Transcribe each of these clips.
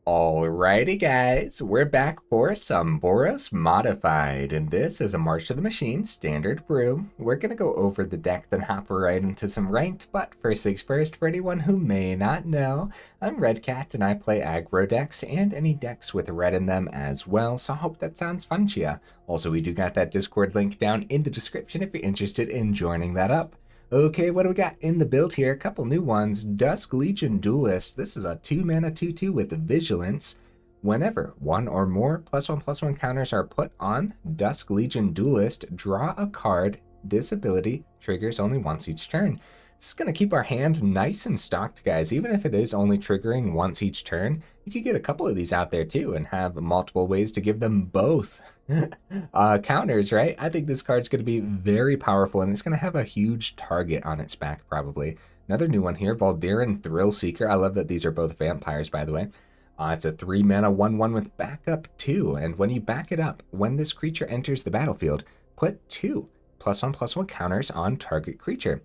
Alrighty guys, we're back for some Boros Modified, and this is a March to the Machine standard brew. We're going to go over the deck, then hop right into some ranked, but first things first, for anyone who may not know, I'm Redcat and I play aggro decks and any decks with red in them as well, so I hope that sounds fun to you. Also, we do got that Discord link down in the description if you're interested in joining that up. Okay, what do we got in the build here? A couple new ones. Dusk Legion Duelist. This is a 2-mana 2/2 with Vigilance. Whenever one or more +1/+1 counters are put on Dusk Legion Duelist, draw a card. This ability triggers only once each turn. This is going to keep our hand nice and stocked, guys. Even if it is only triggering once each turn, you could get a couple of these out there too and have multiple ways to give them both counters, right? I think this card's going to be very powerful and it's going to have a huge target on its back probably. Another new one here, Voldaren Thrillseeker. I love that these are both vampires, by the way. It's a 3-mana 1/1 with backup 2, and when you back it up, when this creature enters the battlefield, put 2 +1/+1 counters on target creature.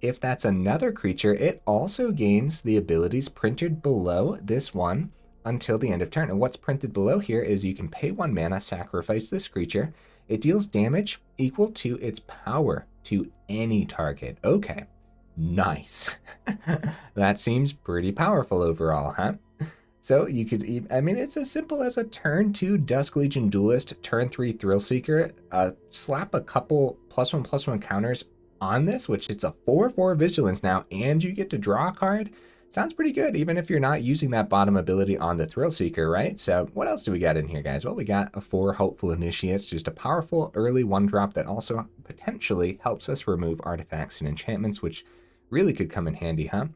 If that's another creature, it also gains the abilities printed below this one until the end of turn. And what's printed below here is you can pay 1 mana, sacrifice this creature. It deals damage equal to its power to any target. Okay, nice. That seems pretty powerful overall, huh? So you could, I mean, it's as simple as a turn 2 Dusk Legion Duelist, turn 3 Thrillseeker, slap a couple +1/+1 counters on this, which it's a 4/4 Vigilance now, and you get to draw a card. Sounds pretty good, even if you're not using that bottom ability on the Thrillseeker, right? So what else do we got in here, guys? Well, we got a 4 Hopeful Initiates, just a powerful early 1-drop that also potentially helps us remove artifacts and enchantments, which really could come in handy, huh?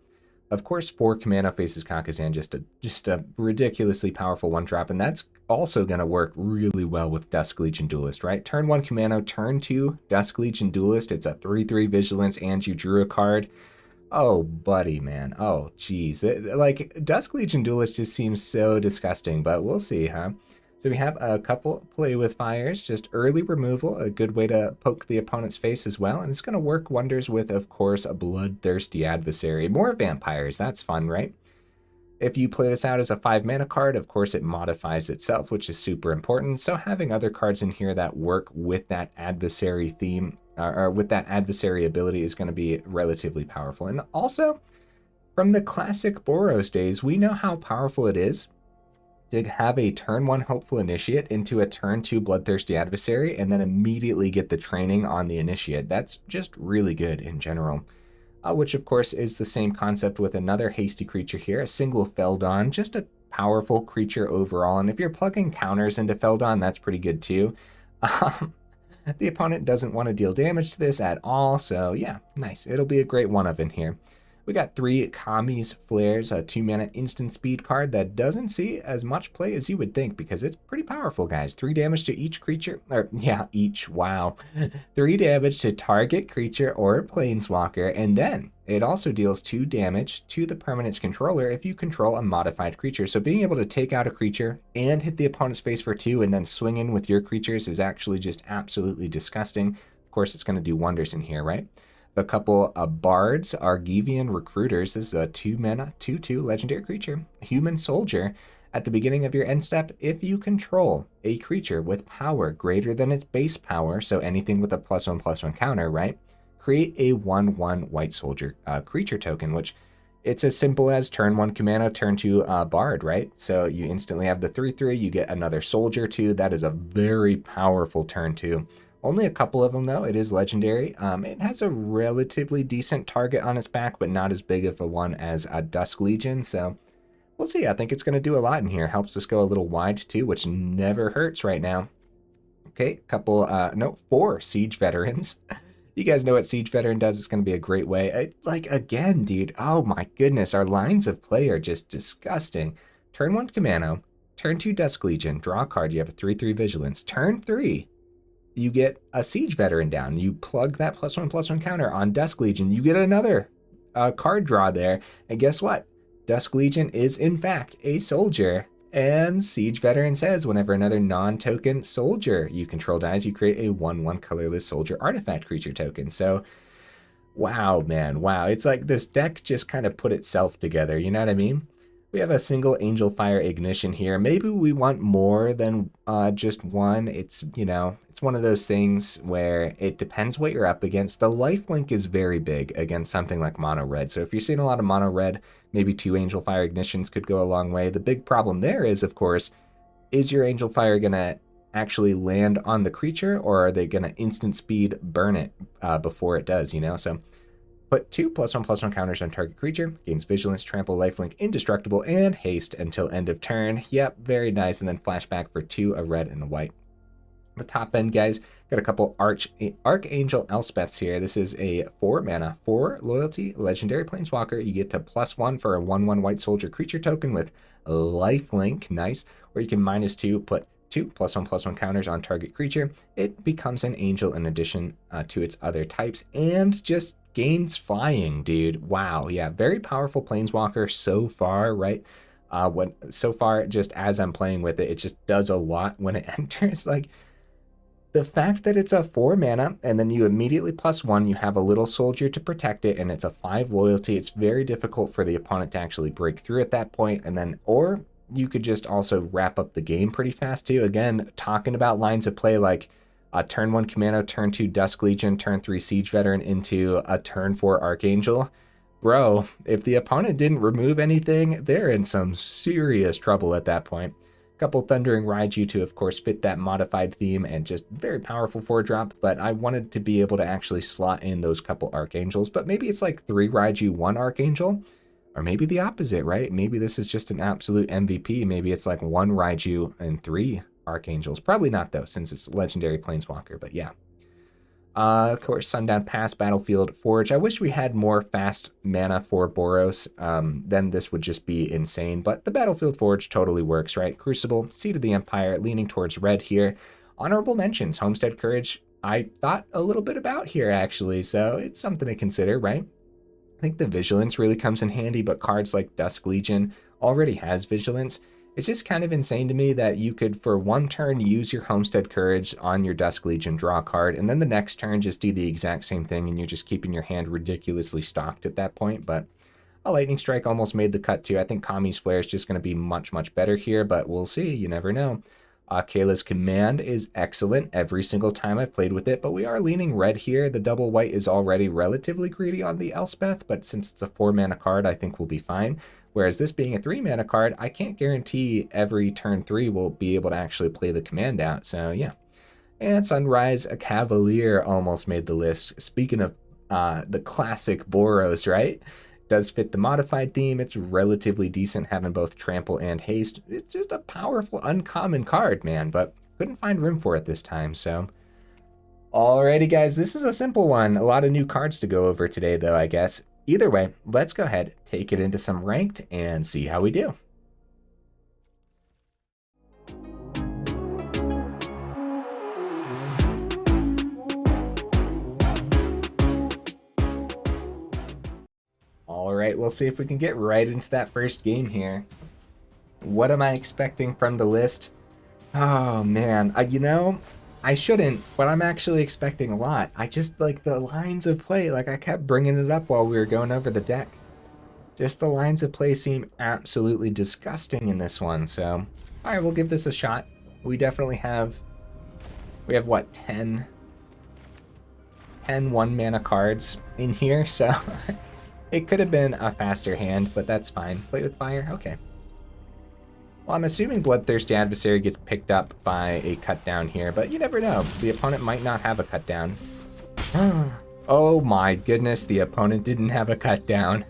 Of course, 4 Kumano faces Kakkazan, just a ridiculously powerful 1-drop, and that's also going to work really well with Dusk Legion Duelist, right? Turn 1 Kumano, turn 2 Dusk Legion Duelist. It's a 3/3 Vigilance, and you drew a card. Oh, buddy, man. Oh, geez. Like, Dusk Legion Duelist just seems so disgusting, but we'll see, huh? So we have a couple Play with Fires, just early removal, a good way to poke the opponent's face as well, and it's going to work wonders with, of course, a Bloodthirsty Adversary. More vampires, that's fun, right? If you play this out as a 5-mana card, of course it modifies itself, which is super important, so having other cards in here that work with that adversary theme, or with that adversary ability is going to be relatively powerful. And also, from the classic Boros days, we know how powerful it is to have a turn 1 Hopeful Initiate into a turn 2 Bloodthirsty Adversary and then immediately get the training on the Initiate. That's just really good in general. Which of course is the same concept with another hasty creature here, a single Feldon, just a powerful creature overall. And if you're plugging counters into Feldon, that's pretty good too. The opponent doesn't want to deal damage to this at all, so yeah, nice. It'll be a great one-of in here. We got 3 Kami's Flares, a 2-mana instant speed card that doesn't see as much play as you would think because it's pretty powerful, guys. 3 damage to each creature, or yeah, each, wow. 3 damage to target creature or planeswalker, and then it also deals 2 damage to the permanent's controller if you control a modified creature. So being able to take out a creature and hit the opponent's face for 2 and then swing in with your creatures is actually just absolutely disgusting. Of course, it's going to do wonders in here, right? A couple of Bards, Argivian Recruiters. This is a 2-mana 2/2 legendary creature, Human Soldier. At the beginning of your end step, if you control a creature with power greater than its base power, so anything with a +1/+1 counter, right? Create a 1/1 White Soldier creature token, which it's as simple as turn 1 Kumano, turn 2 Bard, right? So you instantly have the 3/3, you get another Soldier too. That is a very powerful turn 2. Only a couple of them, though. It is legendary. It has a relatively decent target on its back, but not as big of a one as a Dusk Legion. So we'll see. I think it's going to do a lot in here. Helps us go a little wide, too, which never hurts right now. Okay, no, 4 Siege Veterans. You guys know what Siege Veteran does. It's going to be a great way. Like, again, dude. Oh, my goodness. Our lines of play are just disgusting. Turn 1 Kumano. Turn 2 Dusk Legion. Draw a card. You have a 3/3 Vigilance. Turn 3. You get a Siege Veteran down. You plug that +1/+1 counter on Dusk Legion. You get another card draw there. And guess what? Dusk Legion is, in fact, a soldier. And Siege Veteran says whenever another non-token soldier you control dies, you create a 1/1 colorless soldier artifact creature token. So, wow, man. Wow. It's like this deck just kind of put itself together. You know what I mean? We have a single Angelfire Ignition here. Maybe we want more than just one. It's, you know, it's one of those things where it depends what you're up against. The lifelink is very big against something like mono red. So if you're seeing a lot of mono red, maybe 2 Angelfire Ignitions could go a long way. The big problem there is, of course, is your Angelfire going to actually land on the creature, or are they going to instant speed burn it before it does, you know? So put 2 +1/+1 counters on target creature, gains Vigilance, Trample, Lifelink, Indestructible, and Haste until end of turn. Yep, very nice. And then flashback for 2, a red and a white. The top end, guys, got a couple Archangel Elspeths here. This is a 4 mana, 4 loyalty, legendary planeswalker. You get to +1 for a 1/1 white soldier creature token with Lifelink. Nice. Or you can -2, put 2 +1/+1 counters on target creature. It becomes an angel in addition to its other types, and just gains flying, dude. Wow, yeah, very powerful planeswalker so far, right? So far, just as I'm playing with it, it just does a lot when it enters. Like, the fact that it's a 4 mana and then you immediately +1, you have a little soldier to protect it, and it's a 5 loyalty. It's very difficult for the opponent to actually break through at that point, and then, or you could just also wrap up the game pretty fast too. Again, talking about lines of play like turn 1 Kumano, turn 2 Dusk Legion, turn 3 Siege Veteran into a turn 4 Archangel. Bro, if the opponent didn't remove anything, they're in some serious trouble at that point. Couple Thundering Raiju to, of course, fit that modified theme, and just very powerful 4-drop, but I wanted to be able to actually slot in those couple Archangels, but maybe it's like 3 Raiju, 1 Archangel, or maybe the opposite, right? Maybe this is just an absolute MVP. Maybe it's like 1 Raiju and 3 Archangels. Probably not, though, since it's legendary planeswalker, but yeah. Of course, Sundown Pass, Battlefield Forge. I wish we had more fast mana for Boros. Then this would just be insane. But the Battlefield Forge totally works, right? Crucible, Seed of the Empire, leaning towards red here. Honorable mentions, Homestead Courage, I thought a little bit about here, actually. So it's something to consider, right? I think the Vigilance really comes in handy, but cards like Dusk Legion already has Vigilance. It's just kind of insane to me that you could, for 1 turn, use your Homestead Courage on your Dusk Legion, draw a card, and then the next turn just do the exact same thing, and you're just keeping your hand ridiculously stocked at that point. But a Lightning Strike almost made the cut too. I think Kami's Flare is just going to be much, much better here, but we'll see. You never know. Kayla's Command is excellent every single time I've played with it, but we are leaning red here. The double white is already relatively greedy on the Elspeth, but since it's a 4 mana card, I think we'll be fine. Whereas this being a 3 mana card, I can't guarantee every turn 3 will be able to actually play the command out. So yeah. And Sunrise, a Cavalier almost made the list. Speaking of the classic Boros, right? Does fit the modified theme. It's relatively decent having both Trample and Haste. It's just a powerful, uncommon card, man, but couldn't find room for it this time, so. Alrighty, guys, this is a simple one. A lot of new cards to go over today, though, I guess. Either way, let's go ahead, take it into some ranked, and see how we do. All right, we'll see if we can get right into that first game here. What am I expecting from the list? Oh, man. You know, I shouldn't, but I'm actually expecting a lot. I just, like, the lines of play, like, I kept bringing it up while we were going over the deck. Just the lines of play seem absolutely disgusting in this one, so. All right, we'll give this a shot. We definitely have, what, 10 1-mana cards in here, so it could have been a faster hand, but that's fine. Play with fire? Okay. Well, I'm assuming Bloodthirsty Adversary gets picked up by a cut down here, but you never know. The opponent might not have a cut down. Oh my goodness, the opponent didn't have a cut down.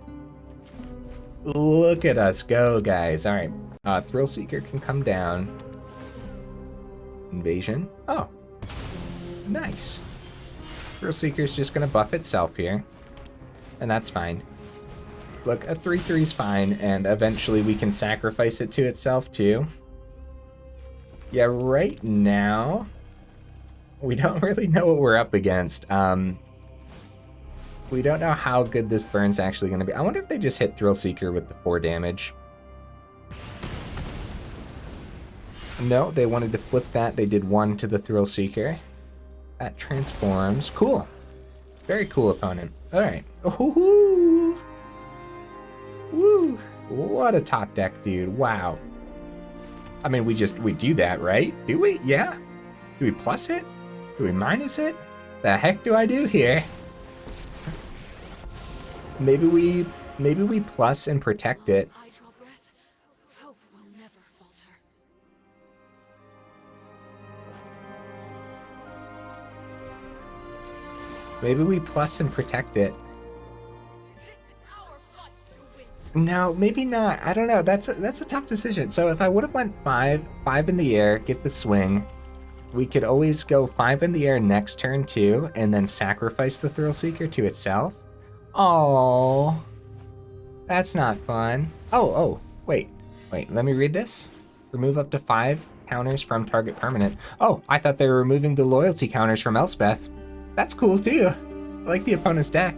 Look at us go, guys. All right, Thrillseeker can come down. Invasion. Oh, nice. Thrillseeker's just gonna buff itself here, and that's fine. Look, a 3/3 is fine, and eventually we can sacrifice it to itself too. Yeah, right now, we don't really know what we're up against. We don't know how good this burn's actually going to be. I wonder if they just hit Thrillseeker with the 4 damage. No, they wanted to flip that. They did 1 to the Thrillseeker. That transforms. Cool. Very cool opponent. All right. Ooh. Woo. What a top deck, dude. Wow. I mean, we do that, right? Do we? Yeah? Do we plus it? Do we minus it? The heck do I do here? Maybe we plus and protect it. Maybe we plus and protect it. No, maybe not. I don't know. That's a tough decision. So if I would have went 5 in the air, get the swing, we could always go 5 in the air next turn too, and then sacrifice the Thrillseeker to itself. Oh, that's not fun. Oh, wait. Let me read this. Remove up to 5 counters from target permanent. Oh, I thought they were removing the loyalty counters from Elspeth. That's cool too. I like the opponent's deck.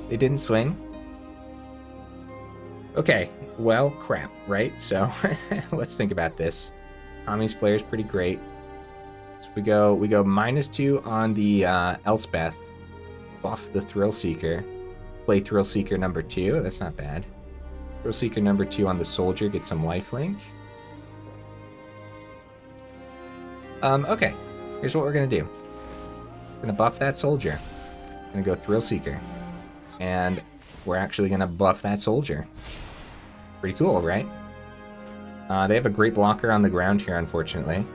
They didn't swing. Okay, well, crap, right? So let's think about this. Tommy's Flare is pretty great. So we go -2 on the Elspeth. Buff the Thrillseeker. Play Thrillseeker number 2. That's not bad. Thrillseeker number 2 on the Soldier. Get some lifelink. Okay. Here's what we're gonna do. We're gonna buff that Soldier. We're gonna go Thrillseeker. And we're actually gonna buff that Soldier. Pretty cool, right? They have a great blocker on the ground here, unfortunately.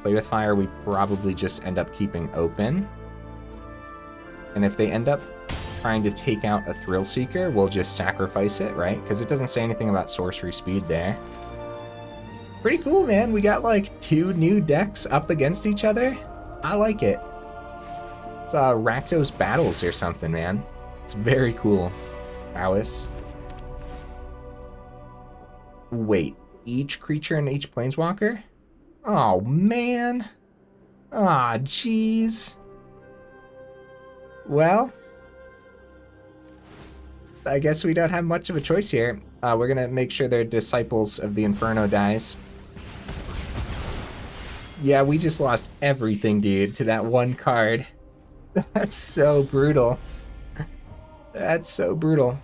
Play with Fire, we probably just end up keeping open. And if they end up trying to take out a Thrillseeker, we'll just sacrifice it, right? Because it doesn't say anything about sorcery speed there. Pretty cool, man. We got like 2 new decks up against each other. I like it. It's Rakdos Battles or something, man. It's very cool. Prowess. Wait, each creature and each planeswalker? Oh, man. Aw, jeez. Well, I guess we don't have much of a choice here. We're gonna make sure they're Disciples of the Inferno dies. Yeah, we just lost everything, dude, to that one card. That's so brutal. That's so brutal.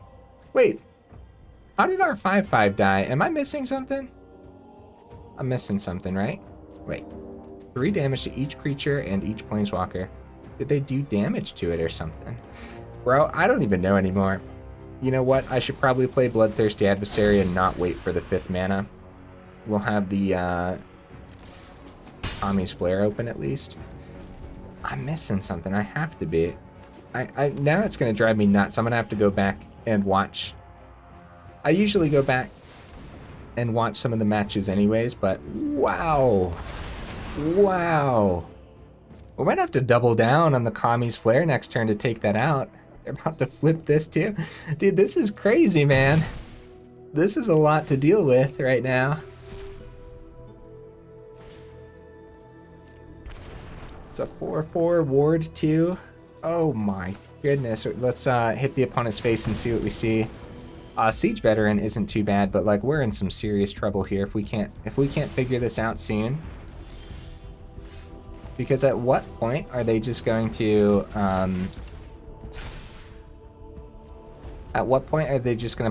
Wait, how did our 5/5 die? Am I missing something? I'm missing something, right? Wait, 3 damage to each creature and each planeswalker. Did they do damage to it or something? Bro, I don't even know anymore. You know what? I should probably play Bloodthirsty Adversary and not wait for the 5th mana. We'll have the Tommy's Flare open at least. I'm missing something. I have to be. Now it's going to drive me nuts. I'm going to have to go back and watch. I usually go back and watch some of the matches anyways, but wow. Wow. We might have to double down on the Tommy's Flare next turn to take that out. They're about to flip this too. Dude, this is crazy, man. This is a lot to deal with right now. It's a 4/4 ward too. Oh my goodness. Let's hit the opponent's face and see what we see. Siege Veteran isn't too bad, but like we're in some serious trouble here if we can't figure this out soon. Because at what point are they just going to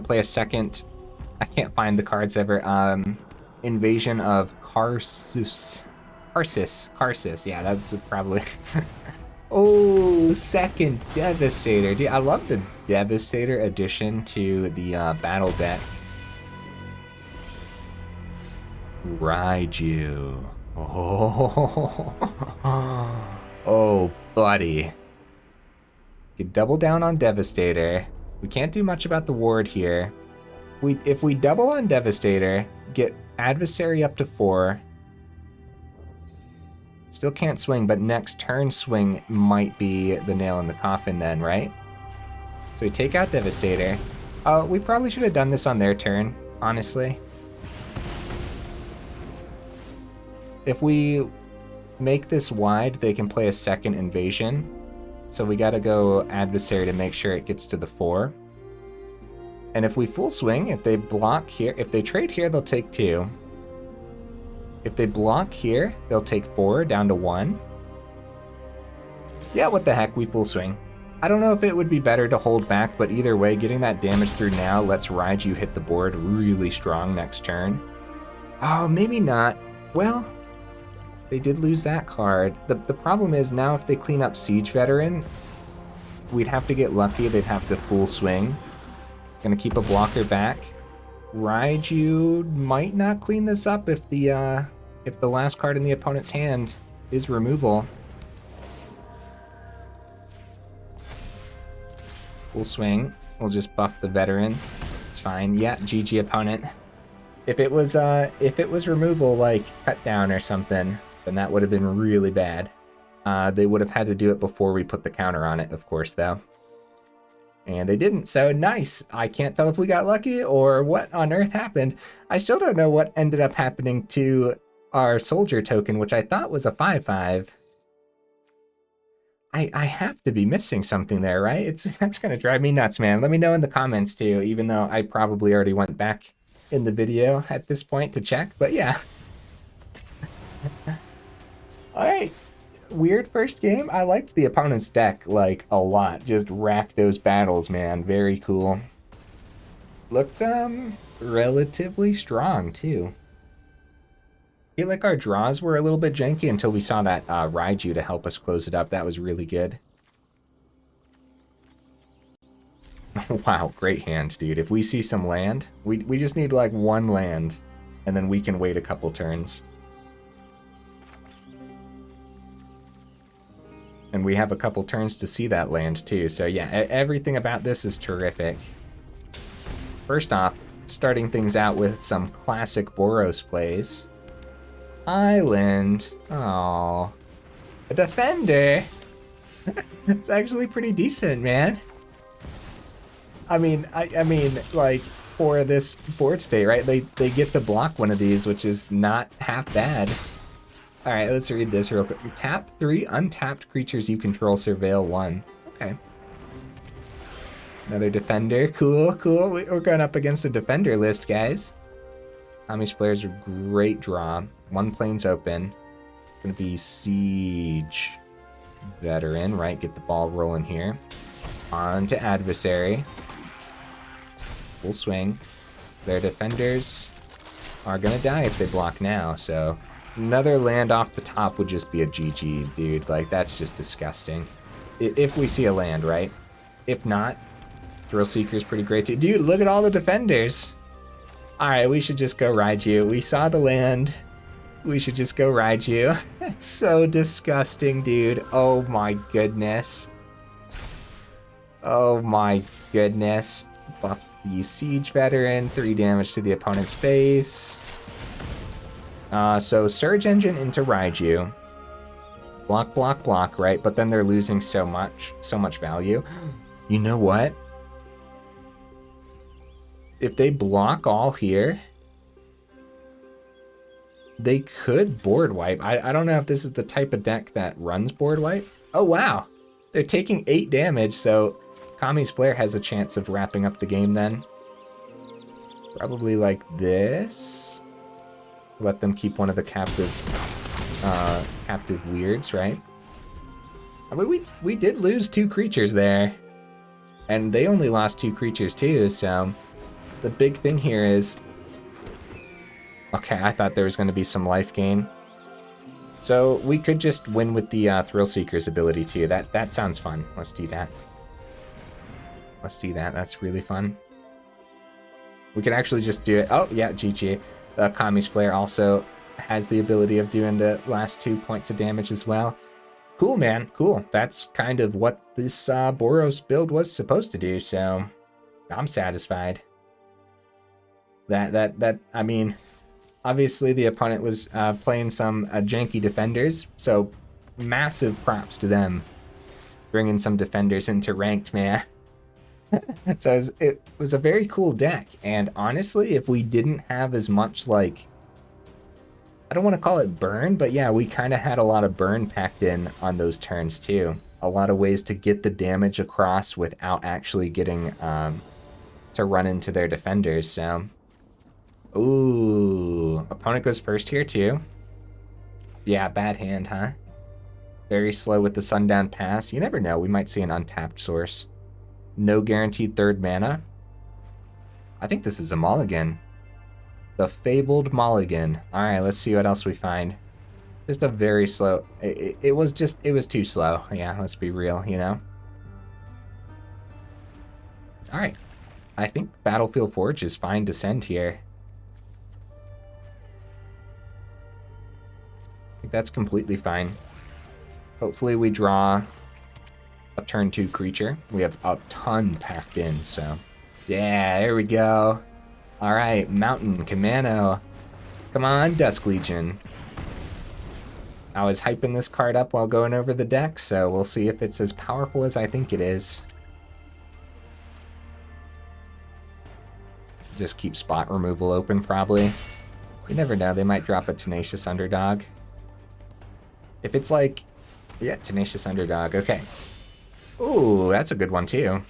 play a second? I can't find the cards ever. Invasion of Karsus. Yeah, that's probably. Oh, second Devastator. Dude, I love the Devastator addition to the battle deck. Raiju. Oh, buddy. You double down on Devastator. We can't do much about the ward here. If we double on Devastator, get Adversary up to 4. Still can't swing, but next turn swing might be the nail in the coffin then, right? So we take out Devastator. We probably should have done this on their turn, honestly. If we make this wide, they can play a second invasion. So we gotta go Adversary to make sure it gets to the 4. And if we full swing, if they block here, if they trade here, they'll take 2. If they block here, they'll take 4 down to 1. Yeah, what the heck, we full swing. I don't know if it would be better to hold back, but either way, getting that damage through now lets Raiju hit the board really strong next turn. Oh, maybe not. Well, they did lose that card. The problem is now if they clean up Siege Veteran, we'd have to get lucky. They'd have to full swing. Gonna keep a blocker back. Raiju might not clean this up if the last card in the opponent's hand is removal. Full swing. We'll just buff the veteran. It's fine. Yeah, GG opponent. If it was removal like cut down or something, then that would have been really bad. They would have had to do it before we put the counter on it, of course, though. And they didn't, so nice. I can't tell if we got lucky or what on earth happened. I still don't know what ended up happening to our soldier token, which I thought was a 5/5. I have to be missing something there, right? That's gonna drive me nuts, man. Let me know in the comments too, even though I probably already went back in the video at this point to check, but yeah. All right. Weird first game. I liked the opponent's deck like a lot. Just rack those battles, man. Very cool. Looked relatively strong too. I feel like our draws were a little bit janky until we saw that Raiju to help us close it up. That was really good. Wow, great hand, dude. If we see some land, we just need like one land, and then we can wait a couple turns. And we have a couple turns to see that land too. So yeah, everything about this is terrific. First off, starting things out with some classic Boros plays. Island. Oh, a defender. It's actually pretty decent, man. I mean, like for this board state, right? They get to block one of these, which is not half bad. All right, let's read this real quick. Tap 3 untapped creatures you control, surveil 1. Okay. Another defender. Cool, cool. We're going up against a defender list, guys. Kami's Flare's a great draw. One plane's open. Gonna be Siege Veteran, right? Get the ball rolling here. On to Adversary. Full swing. Their defenders are gonna die if they block now, so another land off the top would just be a GG, dude. Like, that's just disgusting. If we see a land, right? If not, Thrillseeker's pretty great too. Dude, look at all the defenders. All right, we should just go Raiju. We saw the land. We should just go Raiju. That's so disgusting, dude. Oh my goodness. Oh my goodness. Buff the Siege Veteran. 3 damage to the opponent's face. So Surge Engine into Raiju. Block, block, block, right? But then they're losing so much value. You know what? If they block all here, they could board wipe. I don't know if this is the type of deck that runs board wipe. Oh, wow. They're taking 8 damage, so Kami's Flare has a chance of wrapping up the game then. Probably like this. Let them keep one of the captive weirds, right? I mean, we did lose 2 creatures there. And they only lost 2 creatures too, so the big thing here is... Okay, I thought there was going to be some life gain. So we could just win with the Thrillseeker's ability too. That sounds fun. Let's do that. Let's do that. That's really fun. We could actually just do it. Oh, yeah, GG. Kami's Flare also has the ability of doing the last 2 points of damage as well. Cool, man. Cool. That's kind of what this Boros build was supposed to do, so I'm satisfied. I mean, obviously the opponent was playing some janky defenders, so massive props to them bringing some defenders into ranked, man. So it was a very cool deck, and honestly, if we didn't have as much, like, I don't want to call it burn, but yeah, we kind of had a lot of burn packed in on those turns too. A lot of ways to get the damage across without actually getting to run into their defenders, so... Ooh, opponent goes first here too. Yeah, bad hand, huh? Very slow with the Sundown Pass. You never know, we might see an untapped source. No guaranteed third mana. I think this is a mulligan. The Fabled Mulligan. Alright, let's see what else we find. Just a very slow... It was too slow. Yeah, let's be real, you know? Alright. I think Battlefield Forge is fine to send here. I think that's completely fine. Hopefully we draw a turn 2 creature. We have a ton packed in, so... Yeah, there we go. Alright, Mountain, Kumano. Come on, Dusk Legion. I was hyping this card up while going over the deck, so we'll see if it's as powerful as I think it is. Just keep spot removal open, probably. You never know, they might drop a Tenacious Underdog. If it's like... Yeah, Tenacious Underdog, okay. Ooh, that's a good one too.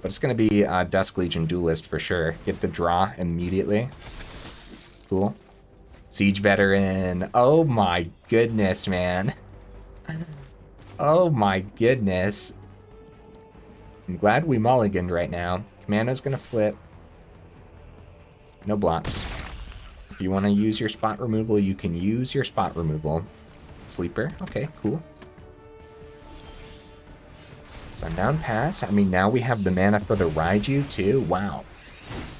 But it's going to be Dusk Legion Duelist for sure. Get the draw immediately. Cool. Siege Veteran. Oh my goodness, man. Oh my goodness. I'm glad we mulliganed right now. Kumano's going to flip. No blocks. If you want to use your spot removal, you can use your spot removal. Sleeper. Okay, cool. Sundown Pass. I mean, now we have the mana for the Raiju, too. Wow.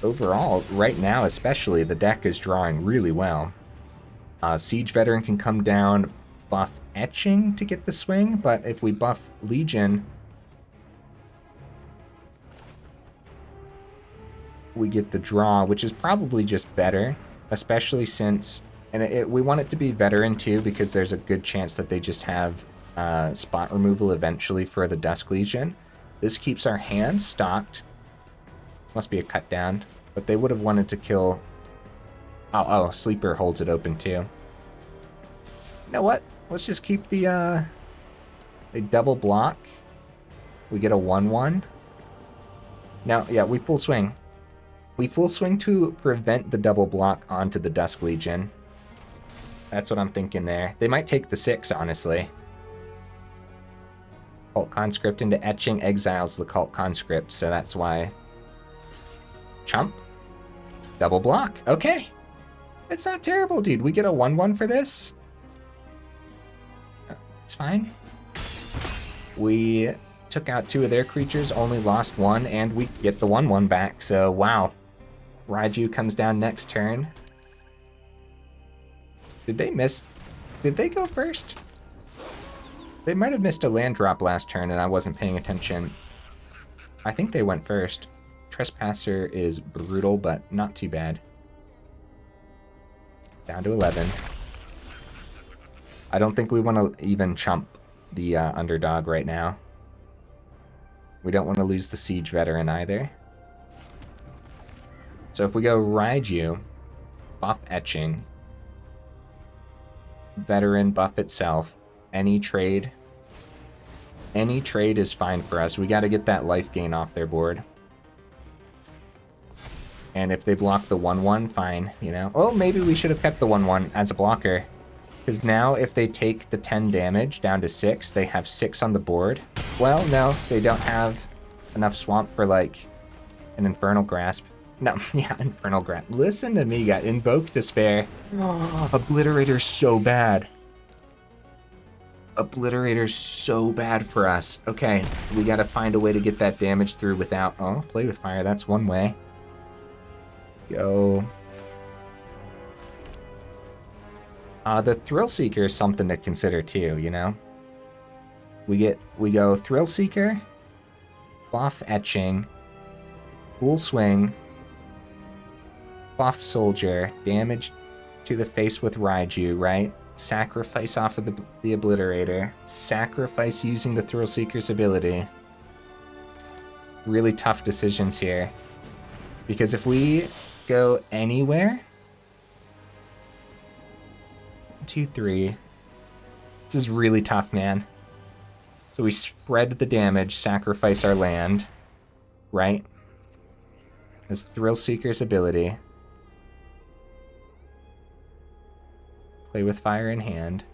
Overall, right now especially, the deck is drawing really well. Siege Veteran can come down, buff Etching to get the swing, but if we buff Legion, we get the draw, which is probably just better, especially since... And we want it to be Veteran, too, because there's a good chance that they just have spot removal eventually for the Dusk Legion. This keeps our hand stocked. Must be a cut down, but they would have wanted to kill... Oh, Sleeper holds it open too. You know what? Let's just keep the they double block. We get a 1/1. Now, yeah, we full swing. We full swing to prevent the double block onto the Dusk Legion. That's what I'm thinking there. They might take the 6, honestly. Cult Conscript into Etching exiles the Cult Conscript, so that's why. Chump. Double block. Okay. It's not terrible, dude. We get a 1/1 for this. It's fine. We took out 2 of their creatures, only lost 1, and we get the 1/1 back, so wow. Raiju comes down next turn. Did they miss? Did they go first? They might have missed a land drop last turn and I wasn't paying attention. I think they went first. Trespasser is brutal, but not too bad. Down to 11. I don't think we want to even chump the underdog right now. We don't want to lose the Siege Veteran either. So if we go Raiju, buff Etching, Veteran buff itself, any trade is fine for us. We got to get that life gain off their board. And if they block the 1/1, fine, you know. Oh, maybe we should have kept the 1/1 as a blocker. Because now if they take the 10 damage down to 6, they have 6 on the board. Well, no, they don't have enough swamp for, like, an Infernal Grasp. No, yeah, Infernal Grasp. Listen to me, guys. Invoke Despair. Oh, Obliterator's so bad. Obliterator's so bad for us. Okay, we gotta find a way to get that damage through without... Oh, Play with Fire, that's one way. Go. The Thrillseeker is something to consider too, you know? We go Thrillseeker, buff Etching, Full Swing, buff Soldier, damage to the face with Raiju, right? Sacrifice off of the Obliterator, sacrifice using the Thrillseeker's ability. Really tough decisions here. Because if we go anywhere... 2, 3. This is really tough, man. So we spread the damage, sacrifice our land, right? As Thrillseeker's ability. Play with Fire in hand.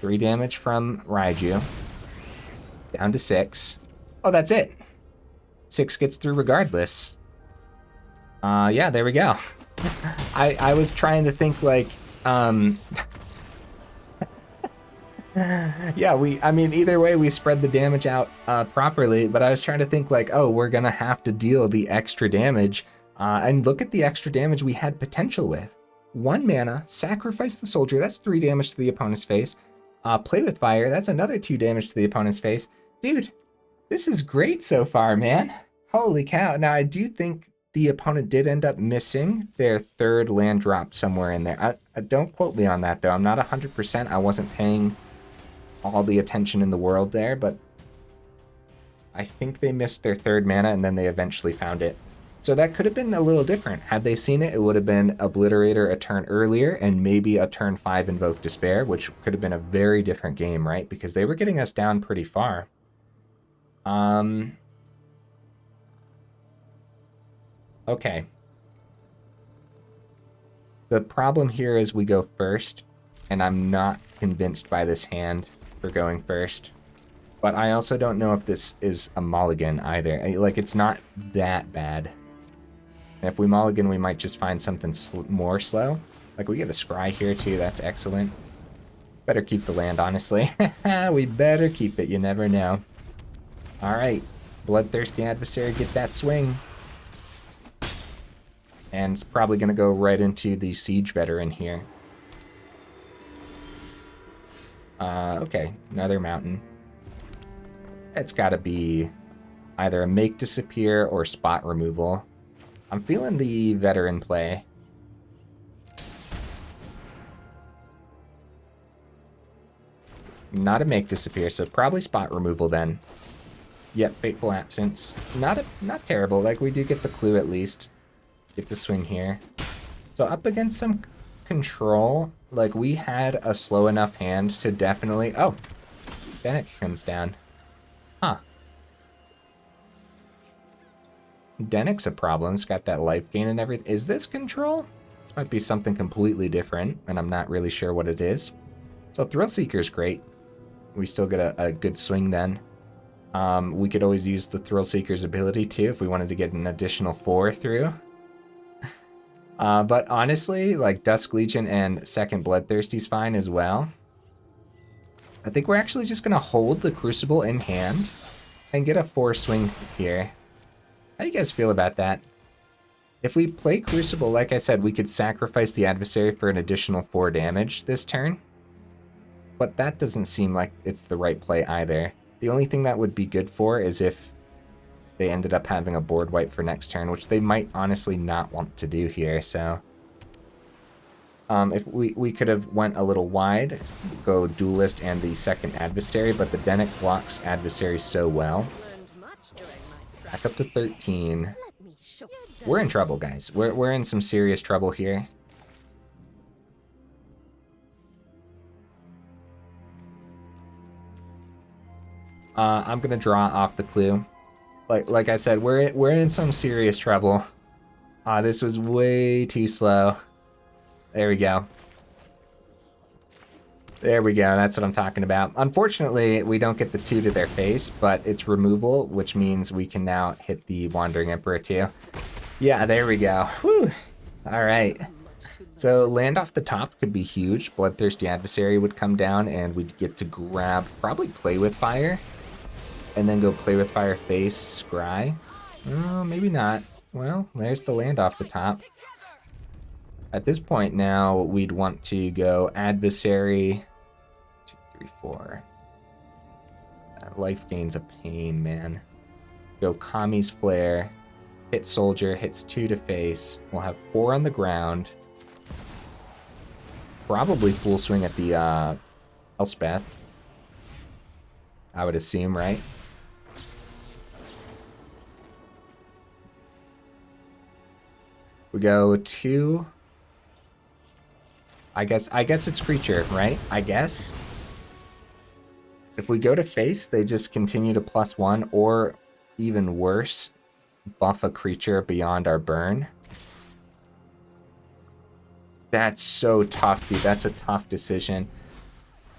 3 damage from Raiju. Down to 6. Oh, that's it. 6 gets through regardless. Yeah, there we go. I was trying to think like, yeah, I mean, either way, we spread the damage out properly, but I was trying to think like, oh, we're gonna have to deal the extra damage, and look at the extra damage we had potential with. 1 mana, sacrifice the soldier, that's 3 damage to the opponent's face. Play with fire, that's another 2 damage to the opponent's face. Dude, this is great so far, man. Holy cow. Now, I do think the opponent did end up missing their 3rd land drop somewhere in there. Don't quote me on that, though. I'm not 100%. I wasn't paying all the attention in the world there, but I think they missed their 3rd mana and then they eventually found it. So that could have been a little different. Had they seen it, it would have been Obliterator a turn earlier and maybe a turn 5 Invoke Despair, which could have been a very different game, right? Because they were getting us down pretty far. Okay. The problem here is we go first, and I'm not convinced by this hand for going first. But I also don't know if this is a mulligan either. Like, it's not that bad. And if we mulligan, we might just find something more slow. Like, we get a scry here, too. That's excellent. Better keep the land, honestly. We better keep it. You never know. All right. Bloodthirsty Adversary, get that swing. And it's probably going to go right into the Siege Veteran here. Okay, another mountain. It's got to be either a make disappear or spot removal. I'm feeling the veteran play. Not a make disappear, so probably spot removal then. Yep, Fateful Absence. Not terrible. Like, we do get the clue at least. Get to swing here. So up against some control, like, we had a slow enough hand to definitely... Oh, then it comes down. Huh. Dennick's a problem. It's got that life gain and everything. Is this control? This might be something completely different, and I'm not really sure what it is. So Thrillseeker's great. We still get a good swing then. We could always use the Thrillseeker's ability too if we wanted to get an additional 4 through. But honestly, like, Dusk Legion and second Bloodthirsty's fine as well. I think we're actually just going to hold the Crucible in hand and get a 4 swing here. How do you guys feel about that? If we play Crucible, like I said, we could sacrifice the adversary for an additional 4 damage this turn. But that doesn't seem like it's the right play either. The only thing that would be good for is if they ended up having a board wipe for next turn, which they might honestly not want to do here, so... if we could have went a little wide, go Duelist and the second adversary, but the Dennick blocks adversary so well. Back up to 13. We're in trouble, guys. We're in some serious trouble here. I'm gonna draw off the clue. Like I said, we're in some serious trouble. This was way too slow. There we go. There we go, that's what I'm talking about. Unfortunately, we don't get the 2 to their face, but it's removal, which means we can now hit the Wandering Emperor too. Yeah, there we go. Whew. All right. So land off the top could be huge. Bloodthirsty Adversary would come down and we'd get to grab, probably Play with Fire, and then go Play with Fire face, scry. Oh, maybe not. Well, there's the land off the top. At this point now, we'd want to go Adversary, 2, 3, 4. That life gain's a pain, man. Go Kami's Flare, hit Soldier, hits 2 to face. We'll have 4 on the ground. Probably full swing at the Elspeth, I would assume, right? We go 2. I guess it's creature, right? I guess. If we go to face, they just continue to +1, or even worse, buff a creature beyond our burn. That's so tough, dude. That's a tough decision.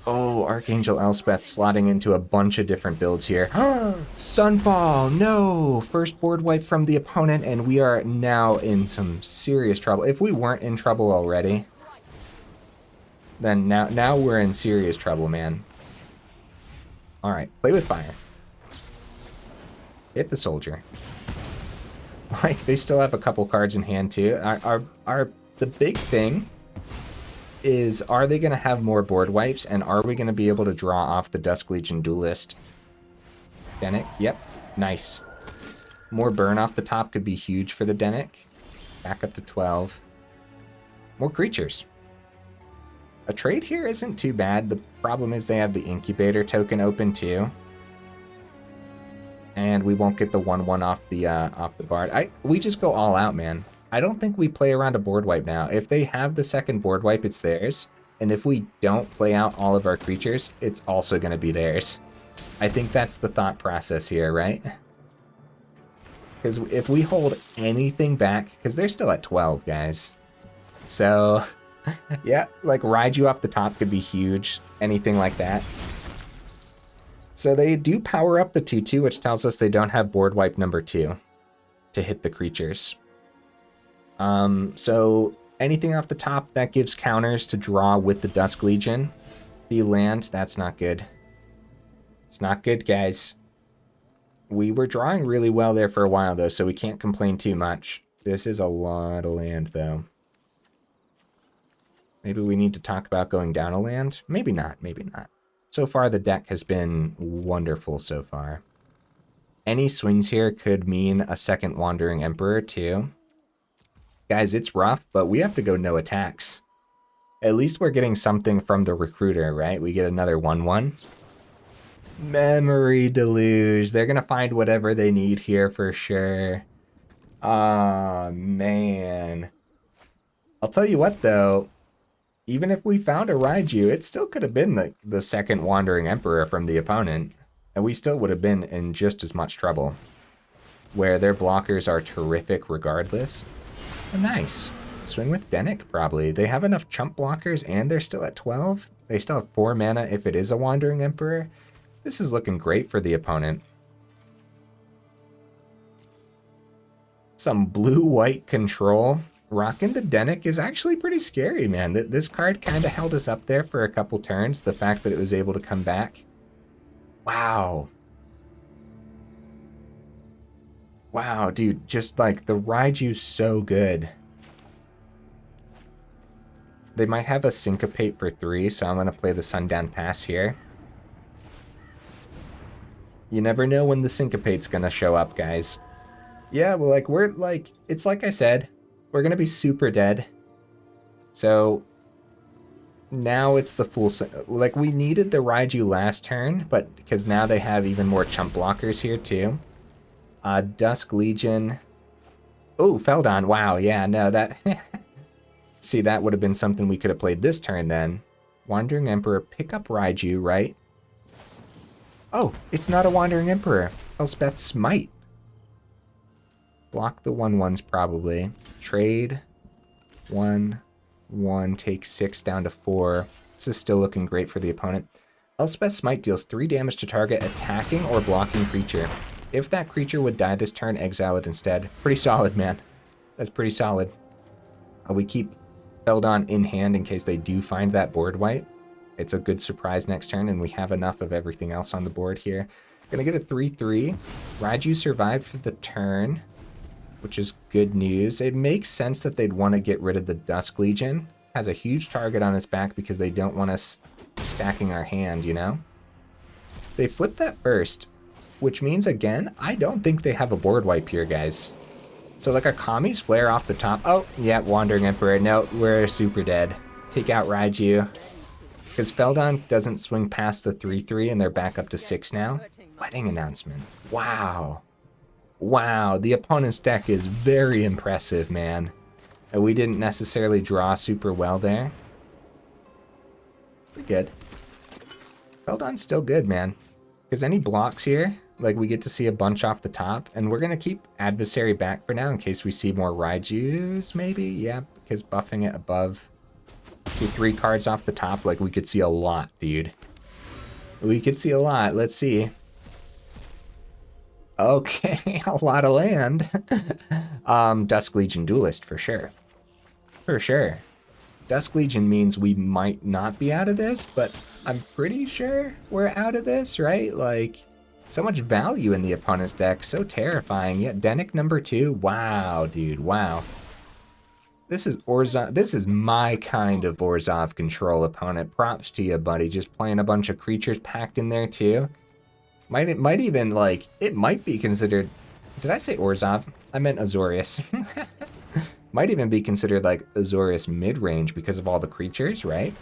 Oh, Archangel Elspeth slotting into a bunch of different builds here. Sunfall, no! First board wipe from the opponent, and we are now in some serious trouble. If we weren't in trouble already, then now we're in serious trouble, man. Alright, play with fire. Hit the soldier. Like, they still have a couple cards in hand, too. The big thing is, are they going to have more board wipes, and are we going to be able to draw off the Dusk Legion Duelist? Denick, yep, nice. More burn off the top could be huge for the Denick. Back up to 12. More creatures. A trade here isn't too bad. The problem is they have the Incubator token open too. And we won't get the 1/1 off the Bard. We just go all out, man. I don't think we play around a board wipe now. If they have the second board wipe, it's theirs. And if we don't play out all of our creatures, it's also going to be theirs. I think that's the thought process here, right? Because if we hold anything back, because they're still at 12, guys. So, yeah, like Raiju off the top could be huge. Anything like that. So they do power up the 2/2, which tells us they don't have board wipe number 2 to hit the creatures. So anything off the top that gives counters to draw with the Dusk Legion. The land, that's not good. It's not good, guys. We were drawing really well there for a while, though, so we can't complain too much. This is a lot of land, though. Maybe we need to talk about going down a land? Maybe not, maybe not. So far, the deck has been wonderful so far. Any swings here could mean a second Wandering Emperor, too. Guys, it's rough, but we have to go no attacks. At least we're getting something from the Recruiter, right? We get another 1/1. Memory Deluge. They're going to find whatever they need here for sure. Aw, man. I'll tell you what, though. Even if we found a Raiju, it still could have been the second Wandering Emperor from the opponent. And we still would have been in just as much trouble. Where their blockers are terrific regardless. Oh, nice. Swing with Denick, probably. They have enough chump blockers and they're still at 12. They still have 4 mana if it is a Wandering Emperor. This is looking great for the opponent. Some blue-white control. Rocking the Denick is actually pretty scary, man. This card kind of held us up there for a couple turns. The fact that it was able to come back. Wow. Wow, dude. Just like the Raiju's so good. They might have a Syncopate for 3, so I'm going to play the Sundown Pass here. You never know when the Syncopate's going to show up, guys. Yeah, well, it's like I said. We're going to be super dead. So now it's the full... Like, we needed the Raiju last turn, but because now they have even more chump blockers here, too. Dusk Legion. Oh, Feldon. Wow, yeah, no, that... See, that would have been something we could have played this turn, then. Wandering Emperor, pick up Raiju, right? Oh, it's not a Wandering Emperor. Elspeth Smite. Block the 1/1s probably. Trade. 1/1, take 6 down to 4. This is still looking great for the opponent. Elspeth Smite deals 3 damage to target attacking or blocking creature. If that creature would die this turn, exile it instead. Pretty solid, man. That's pretty solid. We keep Feldon in hand in case they do find that board wipe. It's a good surprise next turn, and we have enough of everything else on the board here. Gonna get a 3/3. Raiju survived for the turn, which is good news. It makes sense that they'd want to get rid of the Dusk Legion. Has a huge target on his back because they don't want us stacking our hand, you know? They flipped that first, which means, again, I don't think they have a board wipe here, guys. So, like a Kami's Flare off the top. Oh, yeah, Wandering Emperor. No, we're super dead. Take out Raiju. Because Feldon doesn't swing past the 3/3, and they're back up to 6 now. Wedding Announcement. Wow. Wow, the opponent's deck is very impressive, man. And we didn't necessarily draw super well there. We're good. Feldon's still good, man. Because any blocks here, like we get to see a bunch off the top. And we're going to keep Adversary back for now in case we see more Raijus, maybe? Yeah, because buffing it above See 3 cards off the top. Like, we could see a lot, dude. We could see a lot. Let's see. Okay, a lot of land. Dusk Legion Duelist, for sure. For sure. Dusk Legion means we might not be out of this, but I'm pretty sure we're out of this, right? Like, so much value in the opponent's deck, so terrifying. Yet Dennick number 2, wow, dude, wow. This is Orzhov. This is my kind of Orzhov control opponent. Props to you, buddy. Just playing a bunch of creatures packed in there too. It might even, like, it might be considered. Did I say Orzhov? I meant Azorius. Might even be considered like Azorius mid-range because of all the creatures, right?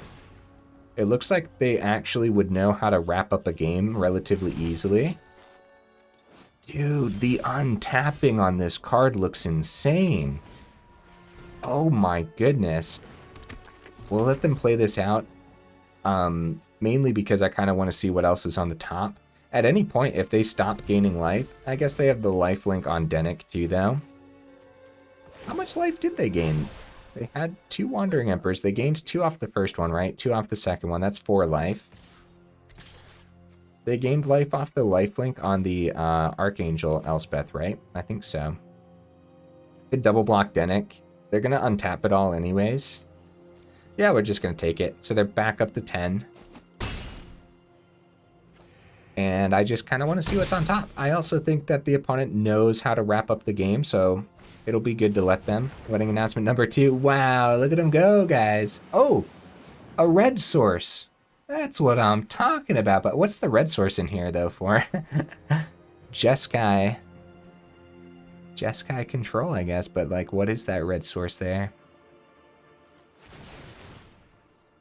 It looks like they actually would know how to wrap up a game relatively easily. Dude, the untapping on this card looks insane. Oh my goodness. We'll let them play this out, mainly because I kind of want to see what else is on the top. At any point, if they stop gaining life, I guess they have the life link on Dennick too, though. How much life did they gain? They had 2 Wandering Emperors. They gained 2 off the first one, right? 2 off the second one. That's 4 life. They gained life off the lifelink on the Archangel Elspeth, right? I think so. Could double block Dennick. They're going to untap it all anyways. Yeah, we're just going to take it. So they're back up to 10. And I just kind of want to see what's on top. I also think that the opponent knows how to wrap up the game, so it'll be good to let them. Wedding announcement number 2. Wow, look at them go, guys. Oh, a red source. That's what I'm talking about. But what's the red source in here, though, for? Jeskai. Jeskai control, I guess. But, like, what is that red source there?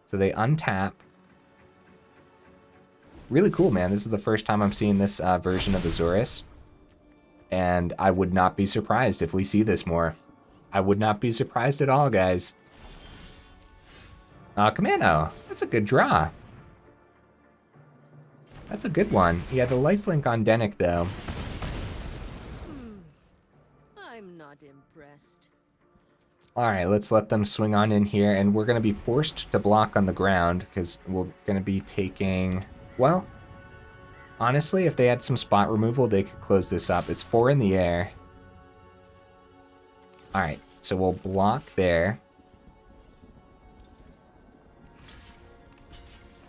So they untap. Really cool, man. This is the first time I'm seeing this version of Azorius. And I would not be surprised if we see this more. I would not be surprised at all, guys. Kumano. That's a good draw. That's a good one. Yeah, the lifelink on Dennick, though. I'm not impressed. Alright, let's let them swing on in here. And we're going to be forced to block on the ground because we're going to be taking... Well, honestly, if they had some spot removal, they could close this up. It's 4 in the air. Alright, so we'll block there.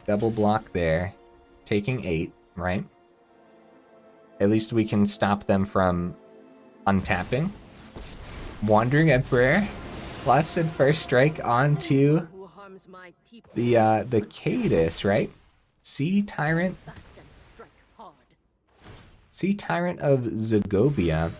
Double block there. Taking 8, right? At least we can stop them from untapping. Wandering Emperor. Plus and first strike onto the Cadus, right? Sea Tyrant. Sea Tyrant of Zagovia.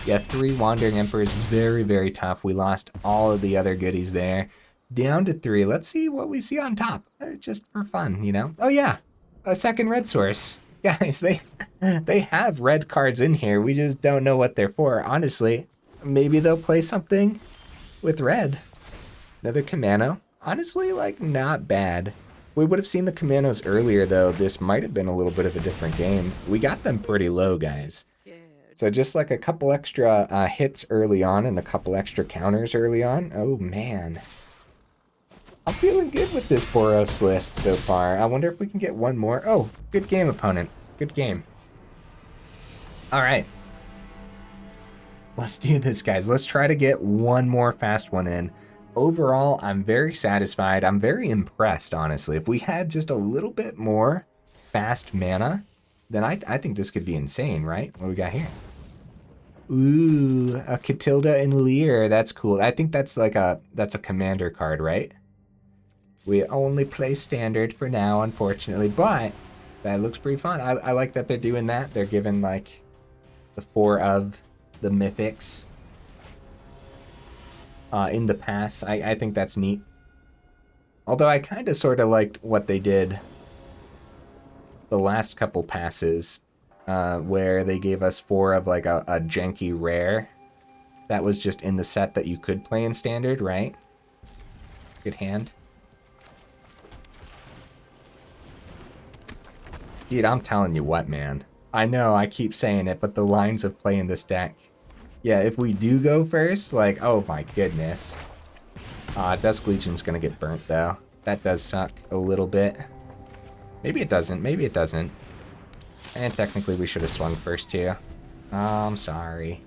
Yeah, 3 Wandering Emperors. Very, very tough. We lost all of the other goodies there. Down to 3. Let's see what we see on top. Just for fun, you know? Oh, yeah. A second red source. Guys, they have red cards in here. We just don't know what they're for. Honestly, maybe they'll play something with red. Another Kumano. Honestly, like, not bad. We would have seen the Kumanos earlier, though. This might have been a little bit of a different game. We got them pretty low, guys. So just like a couple extra hits early on and a couple extra counters early on. Oh, man. I'm feeling good with this Boros list so far. I wonder if we can get one more. Oh, good game, opponent. Good game. All right. Let's do this, guys. Let's try to get one more fast one in. Overall, I'm very satisfied. I'm very impressed, honestly. If we had just a little bit more fast mana, then I think this could be insane, right? What do we got here? Ooh, a Catilda and Lear. That's cool. I think that's like that's a commander card, right? We only play standard for now, unfortunately, but that looks pretty fun. I like that they're doing that. They're giving, like, the 4 of the mythics in the pass. I think that's neat. Although I kind of sort of liked what they did the last couple passes, where they gave us 4 of, like, a janky rare that was just in the set that you could play in standard, right? Good hand. Dude, I'm telling you what, man. I know I keep saying it, but the lines of play in this deck. Yeah, if we do go first, like, oh my goodness. Dusk Legion's gonna get burnt though. That does suck a little bit. Maybe it doesn't, maybe it doesn't. And technically we should have swung first too. I'm sorry.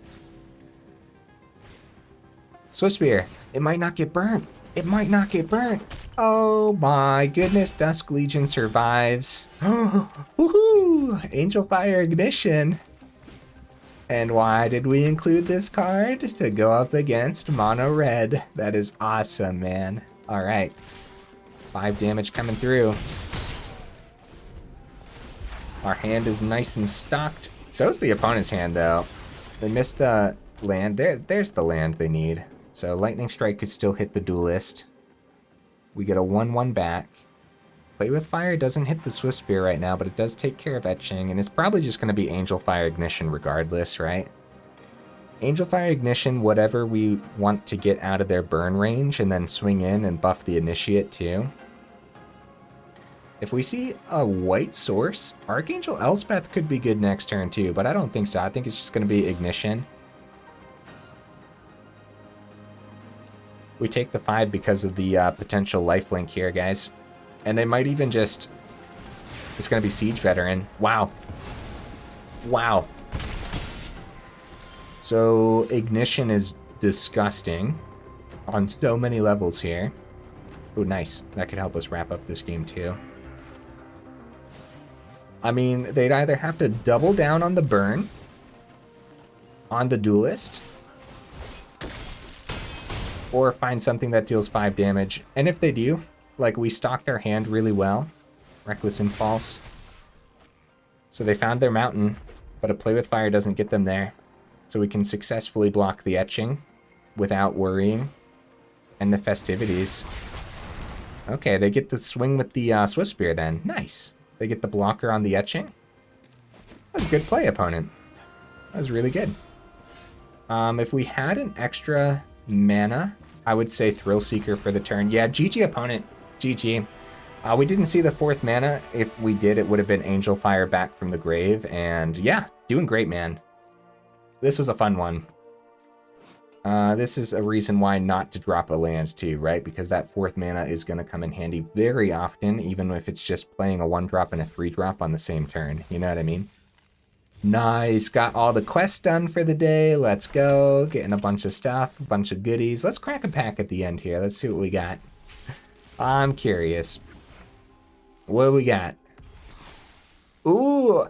Swiftspear, it might not get burnt. It might not get burnt. Oh my goodness, Dusk Legion survives. Woohoo! Angelfire Ignition. And why did we include this card? To go up against mono red. That is awesome, man. All right. 5 damage coming through. Our hand is nice and stocked. So is the opponent's hand, though. They missed a land. There's the land they need. So Lightning Strike could still hit the Duelist. We get a 1/1 back. Play with Fire doesn't hit the Swiftspear right now, but it does take care of Etching, and it's probably just going to be Angelfire Ignition regardless, right? Angelfire Ignition, whatever we want to get out of their burn range, and then swing in and buff the Initiate too. If we see a white source, Archangel Elspeth could be good next turn too, but I don't think so. I think it's just going to be Ignition. We take the 5 because of the potential lifelink here, guys. And they might even just... It's going to be Siege Veteran. Wow. Wow. So Ignition is disgusting on so many levels here. Oh, nice. That could help us wrap up this game too. I mean, they'd either have to double down on the burn, on the Duelist, or find something that deals 5 damage. And if they do, like, we stocked our hand really well. Reckless Impulse. So they found their mountain, but a Play with Fire doesn't get them there. So we can successfully block the Etching without worrying. And the Festivities. Okay, they get the swing with the Swiftspear then. Nice. They get the blocker on the Etching. That was a good play, opponent. That was really good. If we had an extra mana, I would say Thrillseeker for the turn. Yeah, GG, opponent. GG. We didn't see the 4th mana. If we did, it would have been Angelfire back from the grave. And yeah, doing great, man. This was a fun one. This is a reason why not to drop a land too, right? Because that 4th mana is going to come in handy very often, even if it's just playing a 1-drop and a 3-drop on the same turn. You know what I mean? Nice. Got all the quests done for the day. Let's go. Getting a bunch of stuff, a bunch of goodies. Let's crack a pack at the end here. Let's see what we got. I'm curious. What do we got? Ooh,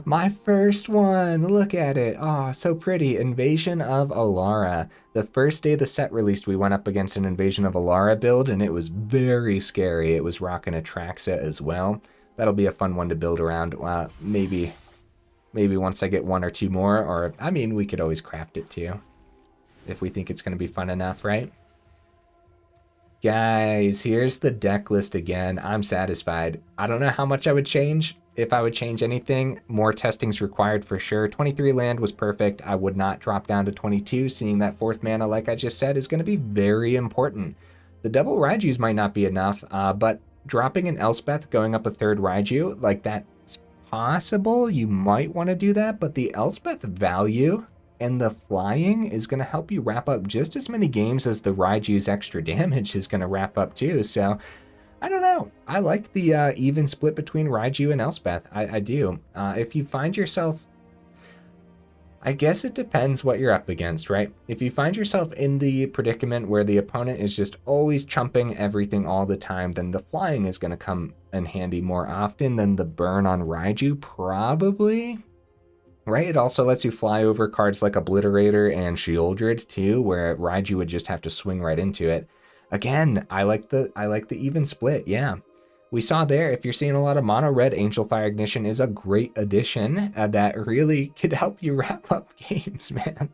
my first one. Look at it. Oh, so pretty. Invasion of Alara. The first day the set released, we went up against an Invasion of Alara build, and it was very scary. It was rocking Atraxa as well. That'll be a fun one to build around. Maybe once I get 1 or 2 more, or, I mean, we could always craft it too, if we think it's going to be fun enough, right? Guys, here's the deck list again. I'm satisfied. I don't know how much I would change. If I would change anything, more testing's required for sure. 23 land was perfect. I would not drop down to 22. Seeing that 4th mana, like I just said, is going to be very important. The double Raijus might not be enough, but dropping an Elspeth, going up a 3rd Raiju, like that's possible. You might want to do that, but the Elspeth value and the flying is going to help you wrap up just as many games as the Raiju's extra damage is going to wrap up too. So I don't know. I like the even split between Raiju and Elspeth. I do. If you find yourself, I guess it depends what you're up against, right? If you find yourself in the predicament where the opponent is just always chumping everything all the time, then the flying is going to come in handy more often than the burn on Raiju, probably. Right? It also lets you fly over cards like Obliterator and Sheoldred too, where Raiju would just have to swing right into it. Again, I like the even split, yeah. We saw there, if you're seeing a lot of mono red, Angelfire Ignition is a great addition that really could help you wrap up games, man.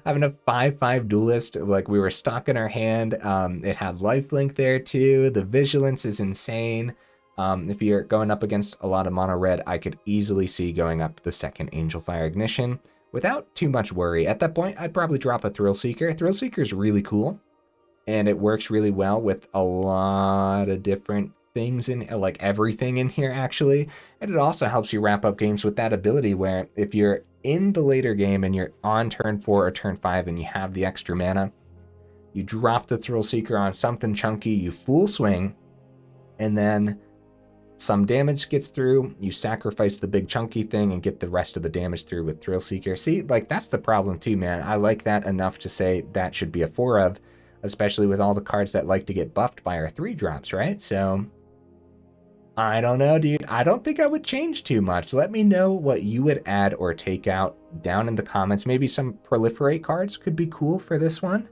Having a 5/5 Duelist, like we were stocking our hand. It had lifelink there too. The vigilance is insane. If you're going up against a lot of mono red, I could easily see going up the 2nd Angelfire Ignition without too much worry. At that point, I'd probably drop a Thrillseeker. Thrillseeker is really cool, and it works really well with a lot of different things in, like everything in here actually. And it also helps you wrap up games with that ability where if you're in the later game and you're on turn 4 or turn 5 and you have the extra mana, You drop the Thrillseeker on something chunky, you full swing, and then some damage gets through, you sacrifice the big chunky thing and get the rest of the damage through with Thrillseeker. See, like, that's the problem too, man. I like that enough to say that should be a 4 of, especially with all the cards that like to get buffed by our 3-drops, right? So, I don't know, dude. I don't think I would change too much. Let me know what you would add or take out down in the comments. Maybe some proliferate cards could be cool for this one.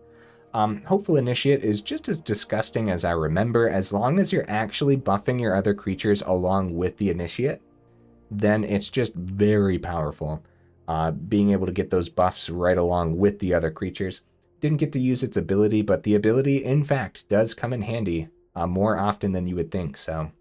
Hopeful Initiate is just as disgusting as I remember. As long as you're actually buffing your other creatures along with the Initiate, then it's just very powerful. Being able to get those buffs right along with the other creatures. Didn't get to use its ability, but the ability, in fact, does come in handy more often than you would think, so...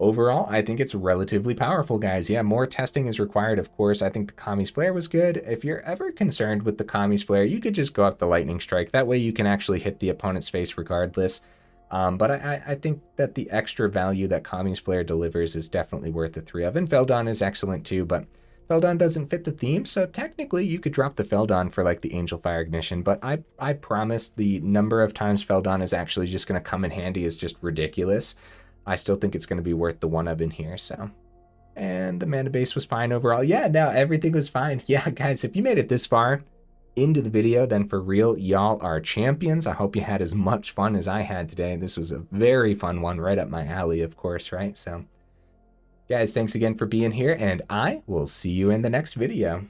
Overall, I think it's relatively powerful, guys. Yeah, more testing is required, of course. I think the Kami's Flare was good. If you're ever concerned with the Kami's Flare, you could just go up the Lightning Strike. That way you can actually hit the opponent's face regardless. But I think that the extra value that Kami's Flare delivers is definitely worth the 3 of. And Feldon is excellent too, but Feldon doesn't fit the theme, so technically you could drop the Feldon for like the Angelfire Ignition, but I promise the number of times Feldon is actually just going to come in handy is just ridiculous. I still think it's going to be worth the 1 of in here, so. And the mana base was fine overall. Yeah, no, everything was fine. Yeah, guys, if you made it this far into the video, then for real, y'all are champions. I hope you had as much fun as I had today. This was a very fun one, right up my alley, of course, right? So, guys, thanks again for being here, and I will see you in the next video.